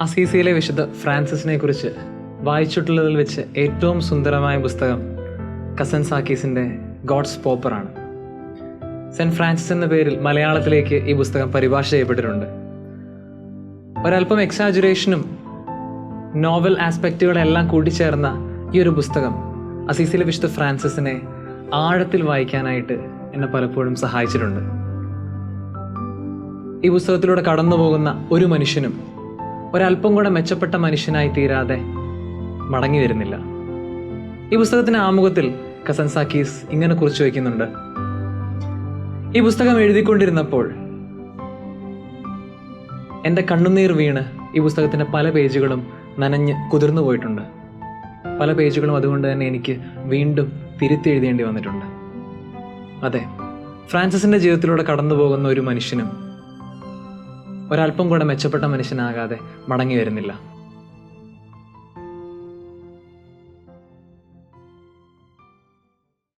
അസീസിയിലെ വിശുദ്ധ ഫ്രാൻസിസിനെ കുറിച്ച് വായിച്ചിട്ടുള്ളതിൽ വെച്ച് ഏറ്റവും സുന്ദരമായ പുസ്തകം കസൻസാക്കീസിൻ്റെ ഗോഡ്സ് പോപ്പറാണ്. സെൻറ്റ് ഫ്രാൻസിസ് എന്ന പേരിൽ മലയാളത്തിലേക്ക് ഈ പുസ്തകം പരിഭാഷ ചെയ്യപ്പെട്ടിട്ടുണ്ട്. ഒരല്പം എക്സാജുറേഷനും നോവൽ ആസ്പെക്റ്റുകളെല്ലാം കൂട്ടിച്ചേർന്ന ഈ ഒരു പുസ്തകം അസീസിയിലെ വിശുദ്ധ ഫ്രാൻസിസിനെ ആഴത്തിൽ വായിക്കാനായിട്ട് എന്നെ പലപ്പോഴും സഹായിച്ചിട്ടുണ്ട്. ഈ പുസ്തകത്തിലൂടെ കടന്നു പോകുന്ന ഒരു മനുഷ്യനും ഒരല്പം കൂടെ മെച്ചപ്പെട്ട മനുഷ്യനായി തീരാതെ മടങ്ങി വരുന്നില്ല. ഈ പുസ്തകത്തിൻ്റെ ആമുഖത്തിൽ കസൻസാക്കീസ് ഇങ്ങനെ കുറിച്ചു വയ്ക്കുന്നുണ്ട്: ഈ പുസ്തകം എഴുതിക്കൊണ്ടിരുന്നപ്പോൾ എൻ്റെ കണ്ണുനീർ വീണ് ഈ പുസ്തകത്തിൻ്റെ പല പേജുകളും നനഞ്ഞ് കുതിർന്നു പോയിട്ടുണ്ട്. പല പേജുകളും അതുകൊണ്ട് തന്നെ എനിക്ക് വീണ്ടും തിരുത്തി എഴുതേണ്ടി വന്നിട്ടുണ്ട്. അതെ, ഫ്രാൻസിസിൻ്റെ ജീവിതത്തിലൂടെ കടന്നു പോകുന്ന ഒരു മനുഷ്യനും ഒരല്പം കൂടെ മെച്ചപ്പെട്ട മനുഷ്യനാകാതെ മടങ്ങി വരുന്നില്ല.